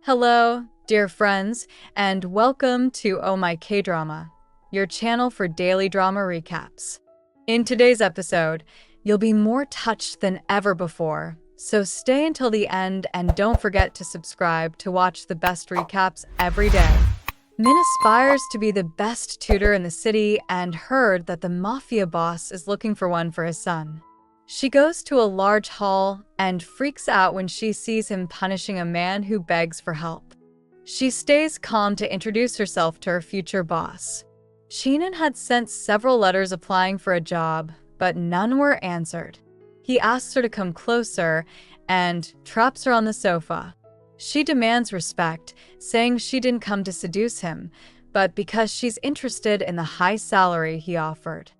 Hello, dear friends, and welcome to Oh My K-Drama, your channel for daily drama recaps. In today's episode, you'll be more touched than ever before, so stay until the end and don't forget to subscribe to watch the best recaps every day. Min aspires to be the best tutor in the city and heard that the MAFIA boss is looking for one for his son. She goes to a large hall and freaks out when she sees him punishing a man who begs for help. She stays calm to introduce herself to her future boss. Sheenan had sent several letters applying for a job, but none were answered. He asks her to come closer and traps her on the sofa. She demands respect, saying she didn't come to seduce him, but because she's interested in the high salary he offered.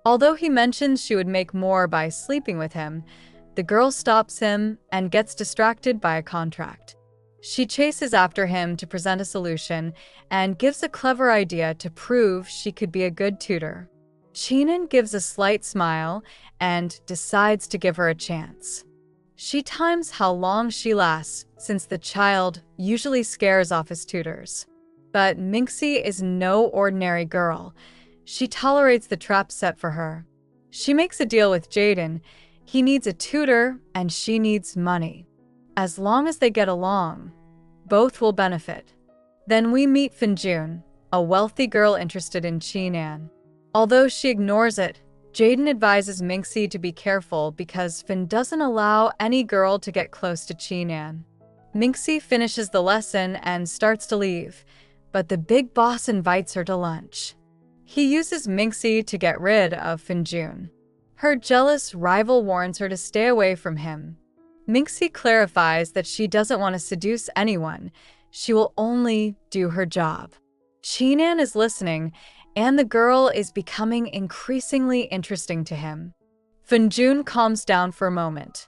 Although he mentions she would make more by sleeping with him, the girl stops him and gets distracted by a contract. She chases after him to present a solution and gives a clever idea to prove she could be a good tutor. Sheenan gives a slight smile and decides to give her a chance. She times how long she lasts, since the child usually scares off his tutors. But Minxy is no ordinary girl. She tolerates the trap set for her. She makes a deal with Jaden. He needs a tutor and she needs money. As long as they get along, both will benefit. Then we meet Finjun, a wealthy girl interested in Chinan. Although she ignores it, Jaden advises Minxy to be careful because Fin doesn't allow any girl to get close to Chinan. Minxy finishes the lesson and starts to leave, but the big boss invites her to lunch. He uses Minxy to get rid of Finjun. Her jealous rival warns her to stay away from him. Minxy clarifies that she doesn't want to seduce anyone. She will only do her job. Chinan is listening, and the girl is becoming increasingly interesting to him. Finjun calms down for a moment.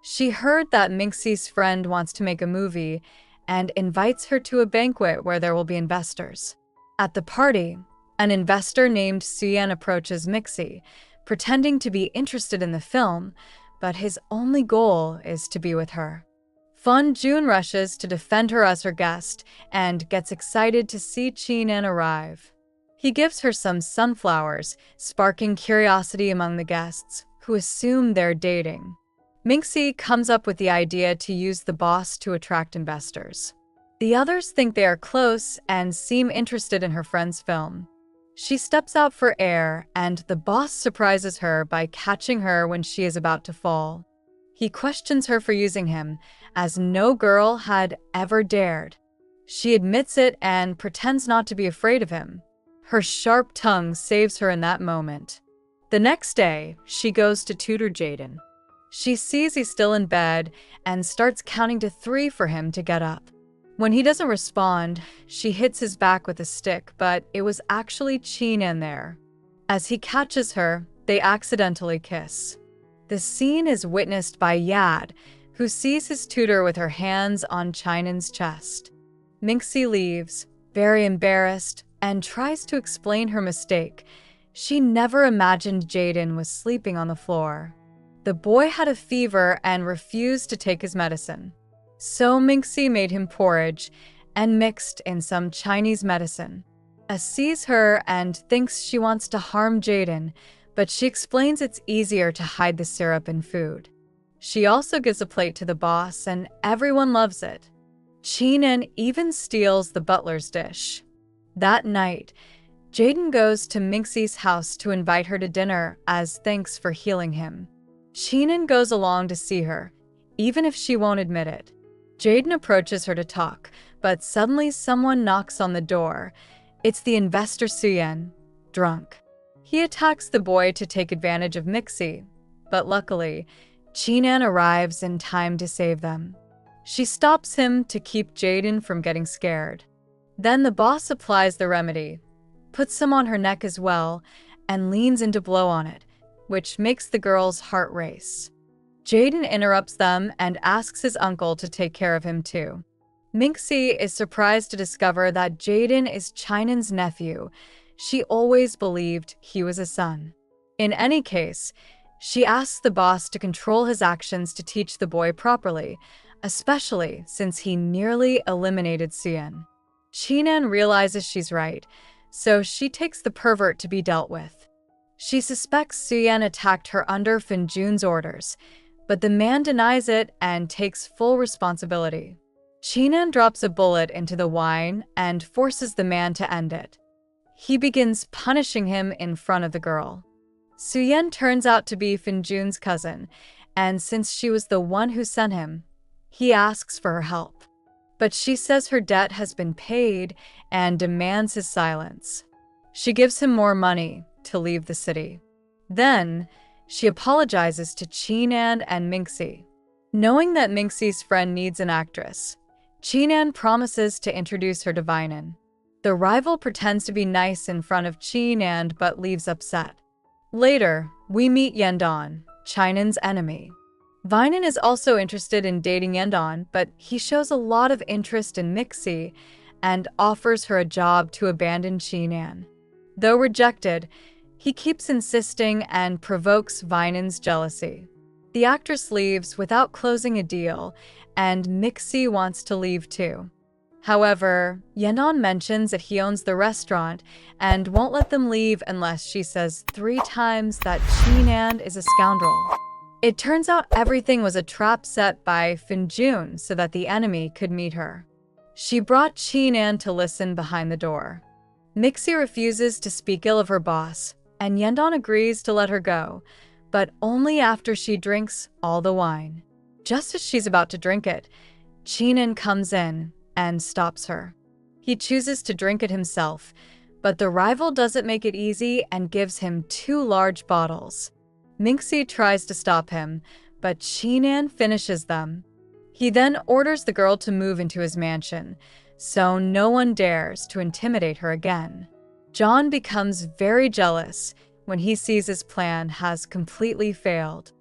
She heard that Minxy's friend wants to make a movie and invites her to a banquet where there will be investors. At the party, an investor named Suyen approaches Minxy, pretending to be interested in the film, but his only goal is to be with her. Finjun rushes to defend her as her guest and gets excited to see Chinan arrive. He gives her some sunflowers, sparking curiosity among the guests, who assume they're dating. Minxy comes up with the idea to use the boss to attract investors. The others think they are close and seem interested in her friend's film. She steps out for air, and the boss surprises her by catching her when she is about to fall. He questions her for using him, as no girl had ever dared. She admits it and pretends not to be afraid of him. Her sharp tongue saves her in that moment. The next day, she goes to tutor Jaden. She sees he's still in bed and starts counting to 3 for him to get up. When he doesn't respond, she hits his back with a stick, but it was actually Chinan there. As he catches her, they accidentally kiss. The scene is witnessed by Yad, who sees his tutor with her hands on Chinan's chest. Minxy leaves, very embarrassed, and tries to explain her mistake. She never imagined Jaden was sleeping on the floor. The boy had a fever and refused to take his medicine. So Minxy made him porridge and mixed in some Chinese medicine. Sees her and thinks she wants to harm Jaden, but she explains it's easier to hide the syrup in food. She also gives a plate to the boss and everyone loves it. Chinan even steals the butler's dish. That night, Jaden goes to Minxy's house to invite her to dinner as thanks for healing him. Chinan goes along to see her, even if she won't admit it. Jaden approaches her to talk, but suddenly someone knocks on the door. It's the investor Suyen, drunk. He attacks the boy to take advantage of Minxy, but luckily, Chinan arrives in time to save them. She stops him to keep Jaden from getting scared. Then the boss applies the remedy, puts him on her neck as well, and leans in to blow on it, which makes the girl's heart race. Jaden interrupts them and asks his uncle to take care of him too. Minxy is surprised to discover that Jaden is Chinan's nephew. She always believed he was a son. In any case, she asks the boss to control his actions to teach the boy properly, especially since he nearly eliminated Suyeon. Chinan realizes she's right, so she takes the pervert to be dealt with. She suspects Suyeon attacked her under Finjun's orders, but the man denies it and takes full responsibility. Chinan drops a bullet into the wine and forces the man to end it. He begins punishing him in front of the girl. Suyeon turns out to be Finjun's cousin, and since she was the one who sent him, he asks for her help. But she says her debt has been paid and demands his silence. She gives him more money to leave the city. Then, she apologizes to Chinan and Minxy. Knowing that Minxy's friend needs an actress, Chinan promises to introduce her to Vinan. The rival pretends to be nice in front of Chinan but leaves upset. Later, we meet Yendon, Chinan's enemy. Vinan is also interested in dating Yendon, but he shows a lot of interest in Minxy and offers her a job to abandon Chinan. Though rejected, he keeps insisting and provokes Vinan's jealousy. The actress leaves without closing a deal, and Minxy wants to leave too. However, Yendon mentions that he owns the restaurant and won't let them leave unless she says 3 times that Chinan is a scoundrel. It turns out everything was a trap set by Finjun so that the enemy could meet her. She brought Chinan to listen behind the door. Minxy refuses to speak ill of her boss, and Yendon agrees to let her go, but only after she drinks all the wine. Just as she's about to drink it, Chinan comes in and stops her. He chooses to drink it himself, but the rival doesn't make it easy and gives him 2 large bottles. Minxy tries to stop him, but Chinan finishes them. He then orders the girl to move into his mansion, so no one dares to intimidate her again. John becomes very jealous when he sees his plan has completely failed.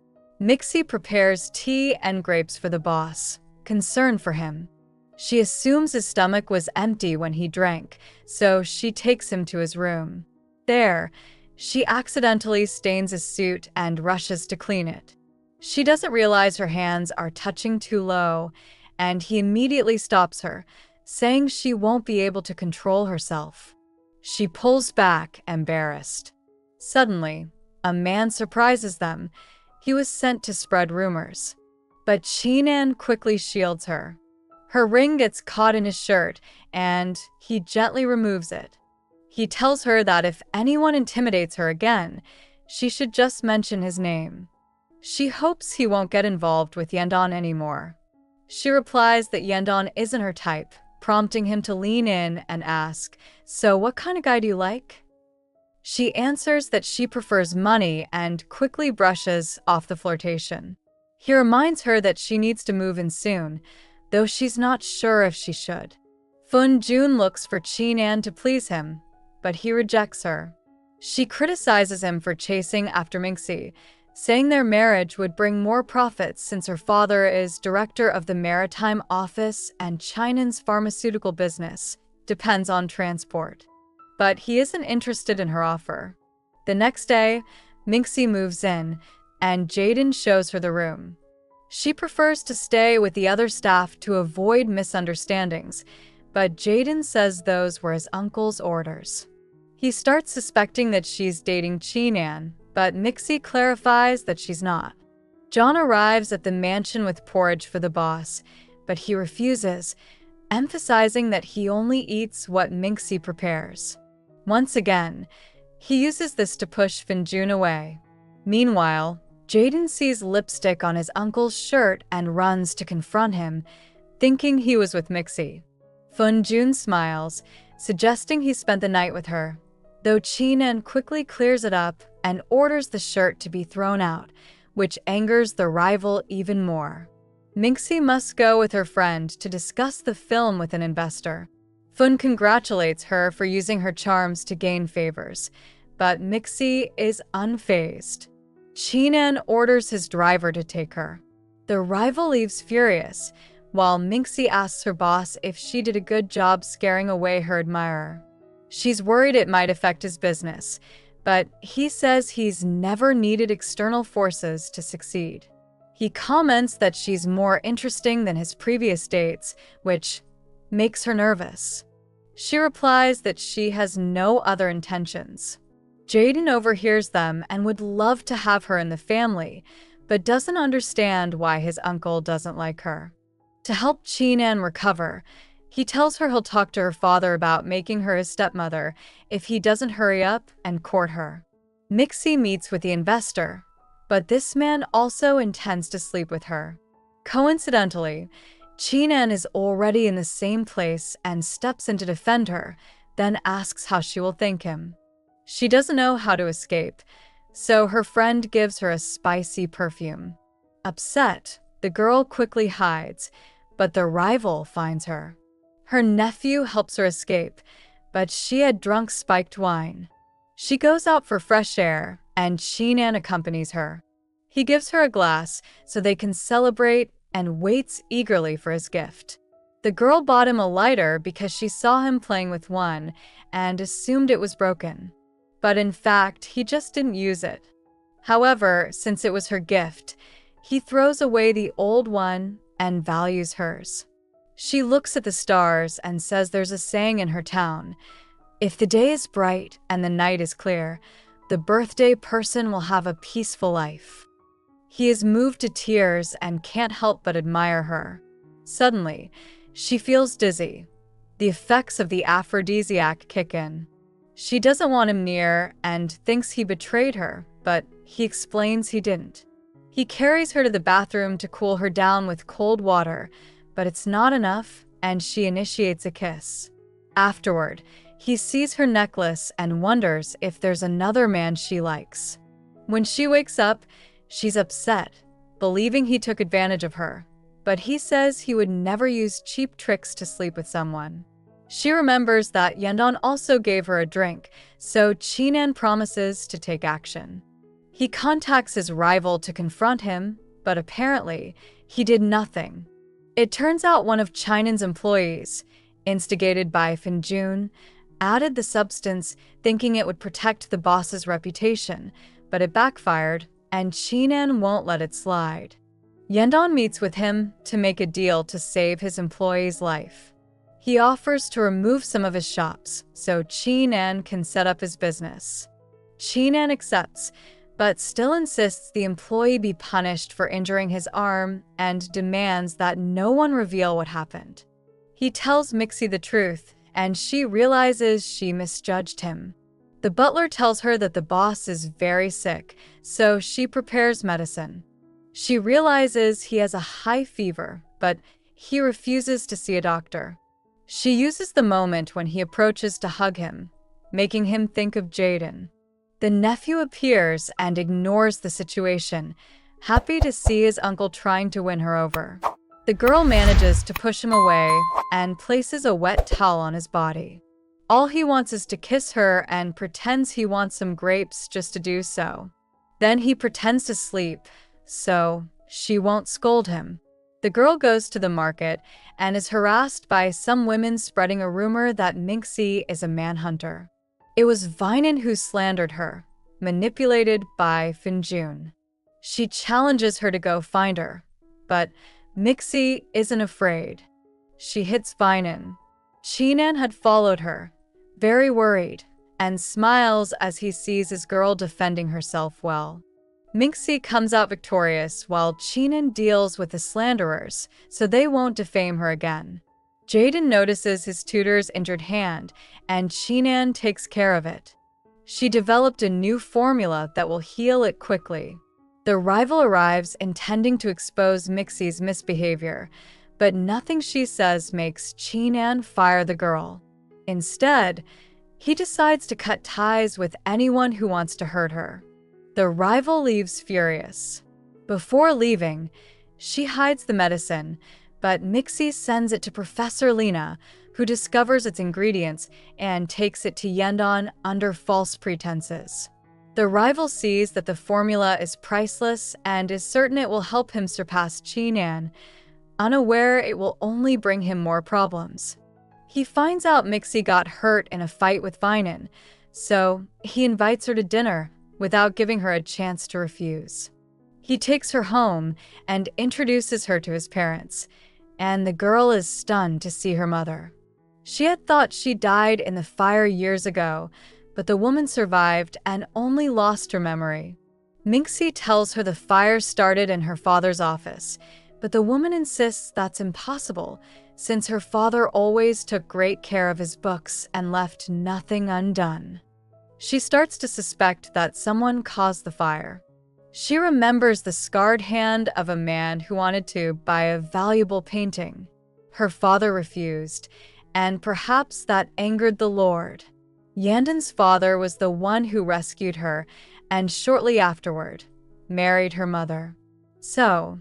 Minxy prepares tea and grapes for the boss, concerned for him. She assumes his stomach was empty when he drank, so she takes him to his room. There, she accidentally stains his suit and rushes to clean it. She doesn't realize her hands are touching too low, and he immediately stops her, saying she won't be able to control herself. She pulls back, embarrassed. Suddenly, a man surprises them. He was sent to spread rumors. But Chinan quickly shields her. Her ring gets caught in his shirt, and he gently removes it. He tells her that if anyone intimidates her again, she should just mention his name. She hopes he won't get involved with Yendon anymore. She replies that Yendon isn't her type, prompting him to lean in and ask, "So what kind of guy do you like?" She answers that she prefers money and quickly brushes off the flirtation. He reminds her that she needs to move in soon, though she's not sure if she should. Finjun looks for Chinan to please him, but he rejects her. She criticizes him for chasing after Minxy, saying their marriage would bring more profits since her father is director of the maritime office and Chinan's pharmaceutical business depends on transport. But he isn't interested in her offer. The next day, Minxy moves in, and Jaden shows her the room. She prefers to stay with the other staff to avoid misunderstandings, but Jaden says those were his uncle's orders. He starts suspecting that she's dating Chinan, but Minxy clarifies that she's not. John arrives at the mansion with porridge for the boss, but he refuses, emphasizing that he only eats what Minxy prepares. Once again, he uses this to push Finjun away. Meanwhile, Jaden sees lipstick on his uncle's shirt and runs to confront him, thinking he was with Minxy. Finjun smiles, suggesting he spent the night with her, though Chinan quickly clears it up and orders the shirt to be thrown out, which angers the rival even more. Minxy must go with her friend to discuss the film with an investor. Fun congratulates her for using her charms to gain favors, but Minxy is unfazed. Chinan orders his driver to take her. The rival leaves furious, while Minxy asks her boss if she did a good job scaring away her admirer. She's worried it might affect his business, but he says he's never needed external forces to succeed. He comments that she's more interesting than his previous dates, which makes her nervous. She replies that she has no other intentions. Jaden overhears them and would love to have her in the family, but doesn't understand why his uncle doesn't like her. To help Chinan recover, he tells her he'll talk to her father about making her his stepmother if he doesn't hurry up and court her. Minxy meets with the investor, but this man also intends to sleep with her. Coincidentally, Chinan is already in the same place and steps in to defend her, then asks how she will thank him. She doesn't know how to escape, so her friend gives her a spicy perfume. Upset, the girl quickly hides, but the rival finds her. Her nephew helps her escape, but she had drunk spiked wine. She goes out for fresh air, and Chinan accompanies her. He gives her a glass so they can celebrate and waits eagerly for his gift. The girl bought him a lighter because she saw him playing with one and assumed it was broken. But in fact, he just didn't use it. However, since it was her gift, he throws away the old one and values hers. She looks at the stars and says there's a saying in her town: if the day is bright and the night is clear, the birthday person will have a peaceful life. He is moved to tears and can't help but admire her. Suddenly, she feels dizzy. The effects of the aphrodisiac kick in. She doesn't want him near and thinks he betrayed her, but he explains he didn't. He carries her to the bathroom to cool her down with cold water, but it's not enough, and she initiates a kiss. Afterward, he sees her necklace and wonders if there's another man she likes. When she wakes up, she's upset, believing he took advantage of her, but he says he would never use cheap tricks to sleep with someone. She remembers that Yendon also gave her a drink, so Chinan promises to take action. He contacts his rival to confront him, but apparently, he did nothing. It turns out one of Chinan's employees, instigated by Finjun, added the substance thinking it would protect the boss's reputation, but it backfired, and Chinan won't let it slide. Yendon meets with him to make a deal to save his employee's life. He offers to remove some of his shops so Chinan can set up his business. Chinan accepts, but still insists the employee be punished for injuring his arm and demands that no one reveal what happened. He tells Minxy the truth, and she realizes she misjudged him. The butler tells her that the boss is very sick, so she prepares medicine. She realizes he has a high fever, but he refuses to see a doctor. She uses the moment when he approaches to hug him, making him think of Jaden. The nephew appears and ignores the situation, happy to see his uncle trying to win her over. The girl manages to push him away and places a wet towel on his body. All he wants is to kiss her and pretends he wants some grapes just to do so. Then he pretends to sleep, so she won't scold him. The girl goes to the market and is harassed by some women spreading a rumor that Minxy is a manhunter. It was Vinan who slandered her, manipulated by Finjun. She challenges her to go find her, but Minxy isn't afraid. She hits Vinan. Chinan had followed her, very worried, and smiles as he sees his girl defending herself well. Minxy comes out victorious while Chinan deals with the slanderers, so they won't defame her again. Jaden notices his tutor's injured hand, and Chinan takes care of it. She developed a new formula that will heal it quickly. The rival arrives intending to expose Minxy's misbehavior, but nothing she says makes Chinan fire the girl. Instead, he decides to cut ties with anyone who wants to hurt her. The rival leaves furious. Before leaving, she hides the medicine, but Minxy sends it to Professor Lena, who discovers its ingredients and takes it to Yendon under false pretenses. The rival sees that the formula is priceless and is certain it will help him surpass Chinan, unaware it will only bring him more problems. He finds out Minxy got hurt in a fight with Vinan, so he invites her to dinner without giving her a chance to refuse. He takes her home and introduces her to his parents, and the girl is stunned to see her mother. She had thought she died in the fire years ago, but the woman survived and only lost her memory. Minxy tells her the fire started in her father's office, but the woman insists that's impossible, since her father always took great care of his books and left nothing undone. She starts to suspect that someone caused the fire. She remembers the scarred hand of a man who wanted to buy a valuable painting. Her father refused, and perhaps that angered the Lord. Yandon's father was the one who rescued her, and shortly afterward, married her mother. So,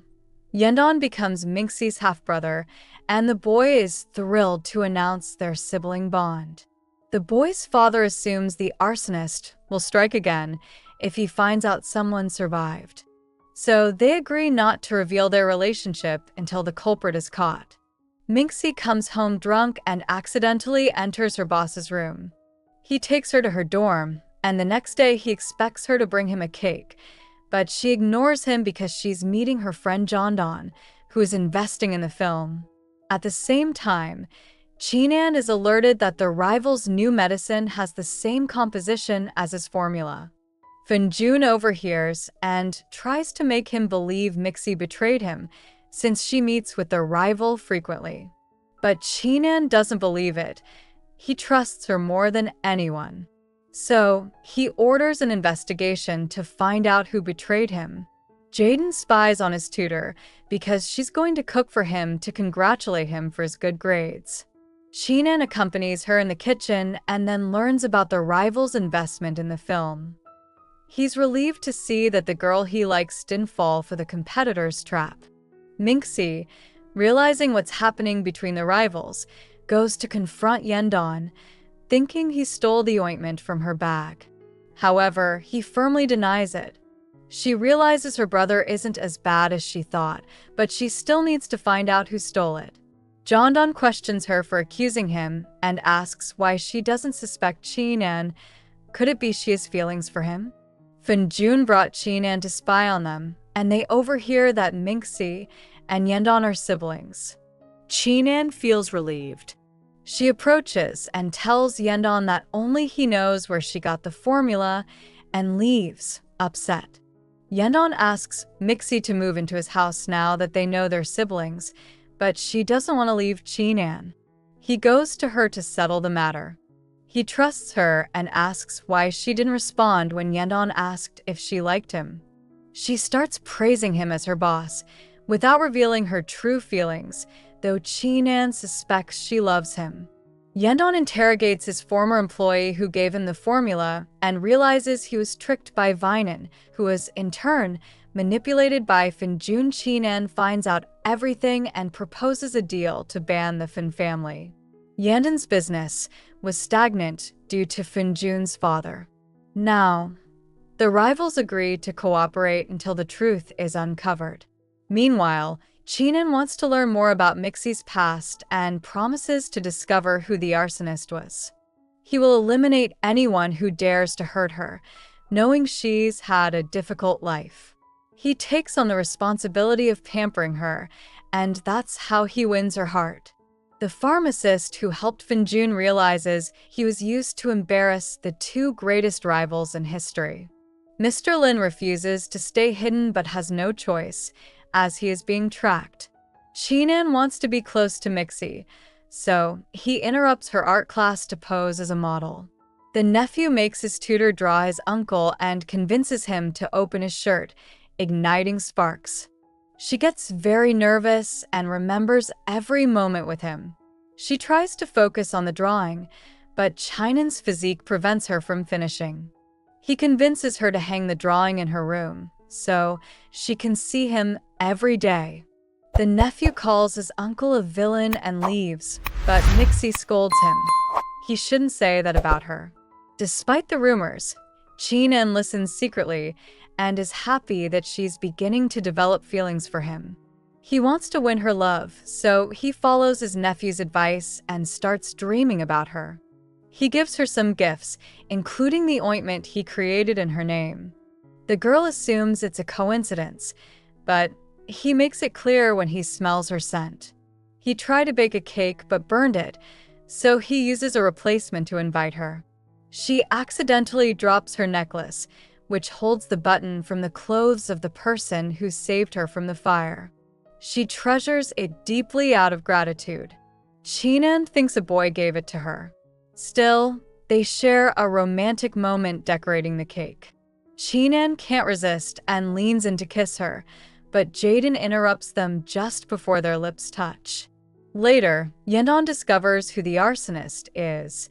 Yandon becomes Minxy's half-brother, and the boy is thrilled to announce their sibling bond. The boy's father assumes the arsonist will strike again if he finds out someone survived. So they agree not to reveal their relationship until the culprit is caught. Minxy comes home drunk and accidentally enters her boss's room. He takes her to her dorm, and the next day he expects her to bring him a cake, but she ignores him because she's meeting her friend Jondon, who is investing in the film. At the same time, Chinan is alerted that the rival's new medicine has the same composition as his formula. Finjun overhears and tries to make him believe Minxy betrayed him, since she meets with the rival frequently. But Chinan doesn't believe it. He trusts her more than anyone. So, he orders an investigation to find out who betrayed him. Jaden spies on his tutor because she's going to cook for him to congratulate him for his good grades. Chinan accompanies her in the kitchen and then learns about the rival's investment in the film. He's relieved to see that the girl he likes didn't fall for the competitor's trap. Minxy, realizing what's happening between the rivals, goes to confront Yandon, thinking he stole the ointment from her bag. However, he firmly denies it. She realizes her brother isn't as bad as she thought, but she still needs to find out who stole it. Jondon questions her for accusing him and asks why she doesn't suspect Chinan. Could it be she has feelings for him? Finjun brought Chinan to spy on them, and they overhear that Minxy and Yandon are siblings. Chinan feels relieved. She approaches and tells Yandon that only he knows where she got the formula and leaves, upset. Yandon asks Minxy to move into his house now that they know they're siblings, but she doesn't want to leave Chinan. He goes to her to settle the matter. He trusts her and asks why she didn't respond when Yandon asked if she liked him. She starts praising him as her boss, without revealing her true feelings, though Chinan suspects she loves him. Yandon interrogates his former employee who gave him the formula and realizes he was tricked by Vinan, who was, in turn, manipulated by Finjun. Chinan finds out everything and proposes a deal to ban the Fin family. Yandon's business was stagnant due to Finjun's father. Now, the rivals agree to cooperate until the truth is uncovered. Meanwhile, Chinan wants to learn more about Minxy's past and promises to discover who the arsonist was. He will eliminate anyone who dares to hurt her, knowing she's had a difficult life. He takes on the responsibility of pampering her, and that's how he wins her heart. The pharmacist who helped Finjun realizes he was used to embarrass the two greatest rivals in history. Mr. Lin refuses to stay hidden but has no choice, as he is being tracked. Chinan wants to be close to Minxy, so he interrupts her art class to pose as a model. The nephew makes his tutor draw his uncle and convinces him to open his shirt, igniting sparks. She gets very nervous and remembers every moment with him. She tries to focus on the drawing, but Chinan's physique prevents her from finishing. He convinces her to hang the drawing in her room, so she can see him every day. The nephew calls his uncle a villain and leaves, but Minxy scolds him. He shouldn't say that about her. Despite the rumors, Chinan listens secretly and is happy that she's beginning to develop feelings for him. He wants to win her love, so he follows his nephew's advice and starts dreaming about her. He gives her some gifts, including the ointment he created in her name. The girl assumes it's a coincidence, but he makes it clear when he smells her scent. He tried to bake a cake but burned it, so he uses a replacement to invite her. She accidentally drops her necklace, which holds the button from the clothes of the person who saved her from the fire. She treasures it deeply out of gratitude. Chinan thinks a boy gave it to her. Still, they share a romantic moment decorating the cake. Chinan can't resist and leans in to kiss her, but Jaden interrupts them just before their lips touch. Later, Yenon discovers who the arsonist is.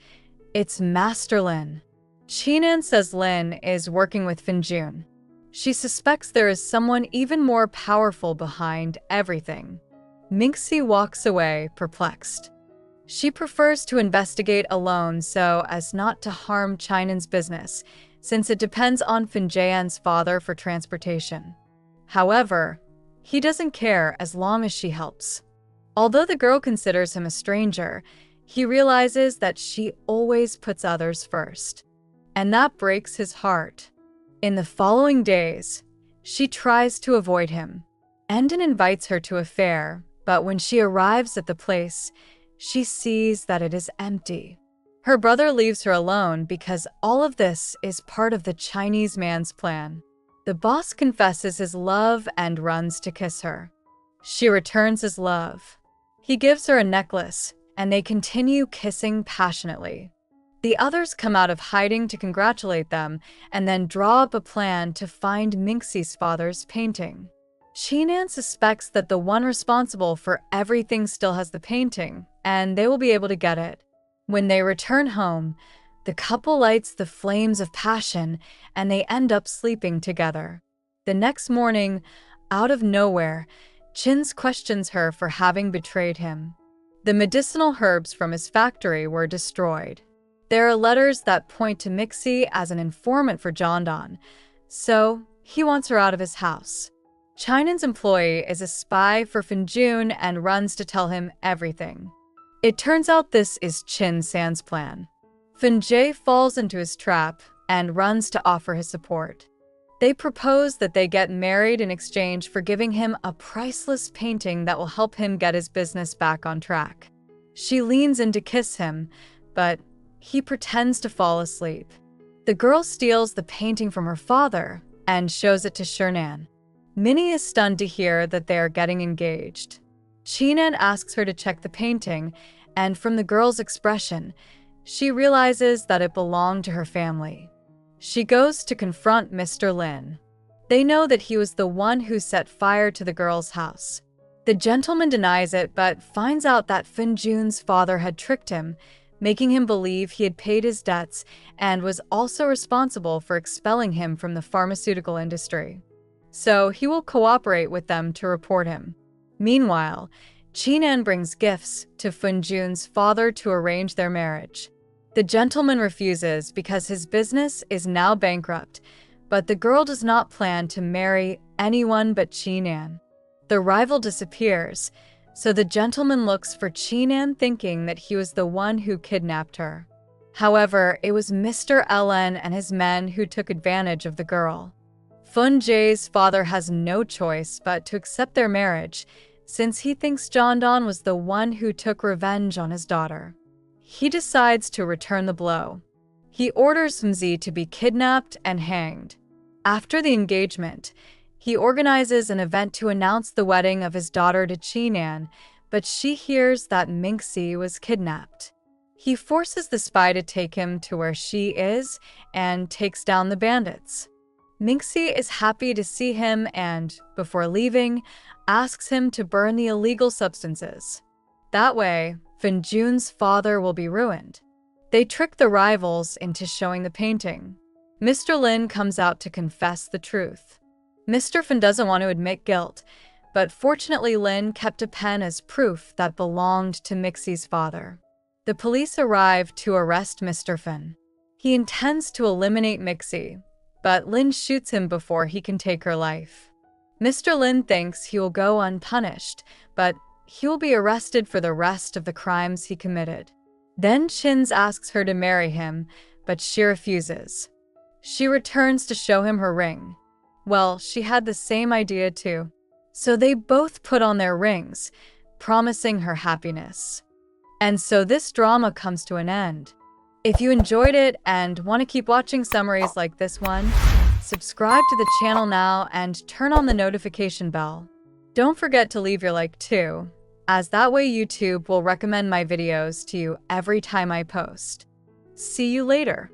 It's Master Lin. Chinan says Lin is working with Finjun. She suspects there is someone even more powerful behind everything. Minxy walks away, perplexed. She prefers to investigate alone so as not to harm Chinan's business, since it depends on Finjayan's father for transportation. However, he doesn't care as long as she helps. Although the girl considers him a stranger, he realizes that she always puts others first. And that breaks his heart. In the following days, she tries to avoid him. Endon invites her to a fair, but when she arrives at the place, she sees that it is empty. Her brother leaves her alone because all of this is part of the Chinese man's plan. The boss confesses his love and runs to kiss her. She returns his love. He gives her a necklace, and they continue kissing passionately. The others come out of hiding to congratulate them and then draw up a plan to find Minxy's father's painting. Chinan suspects that the one responsible for everything still has the painting, and they will be able to get it. When they return home, the couple lights the flames of passion and they end up sleeping together. The next morning, out of nowhere, Chins questions her for having betrayed him. The medicinal herbs from his factory were destroyed. There are letters that point to Minxy as an informant for Jondon, so he wants her out of his house. Chinan's employee is a spy for Finjun and runs to tell him everything. It turns out this is Chin San's plan. Finjay falls into his trap and runs to offer his support. They propose that they get married in exchange for giving him a priceless painting that will help him get his business back on track. She leans in to kiss him, but he pretends to fall asleep. The girl steals the painting from her father and shows it to Shernan. Minnie is stunned to hear that they are getting engaged. Chinan asks her to check the painting, and from the girl's expression, she realizes that it belonged to her family. She goes to confront Mr. Lin. They know that he was the one who set fire to the girl's house. The gentleman denies it but finds out that Finjun's father had tricked him, making him believe he had paid his debts and was also responsible for expelling him from the pharmaceutical industry. So he will cooperate with them to report him. Meanwhile, Chinan brings gifts to Finjun's father to arrange their marriage. The gentleman refuses because his business is now bankrupt, but the girl does not plan to marry anyone but Chinan. The rival disappears, so the gentleman looks for Chinan thinking that he was the one who kidnapped her. However, it was Mr. Ellen and his men who took advantage of the girl. Finjay's father has no choice but to accept their marriage, since he thinks Jondon was the one who took revenge on his daughter. He decides to return the blow. He orders Minxy to be kidnapped and hanged. After the engagement, he organizes an event to announce the wedding of his daughter to Chinan, but she hears that Minxy was kidnapped. He forces the spy to take him to where she is and takes down the bandits. Minxy is happy to see him and, before leaving, asks him to burn the illegal substances. That way, Finjun's father will be ruined. They trick the rivals into showing the painting. Mr. Lin comes out to confess the truth. Mr. Fin doesn't want to admit guilt, but fortunately Lin kept a pen as proof that belonged to Minxy's father. The police arrive to arrest Mr. Fin. He intends to eliminate Minxy, but Lin shoots him before he can take her life. Mr. Lin thinks he will go unpunished, but he will be arrested for the rest of the crimes he committed. Then Chins asks her to marry him, but she refuses. She returns to show him her ring. Well, she had the same idea too. So they both put on their rings, promising her happiness. And so this drama comes to an end. If you enjoyed it and want to keep watching summaries like this one, subscribe to the channel now and turn on the notification bell. Don't forget to leave your like too, as that way YouTube will recommend my videos to you every time I post. See you later.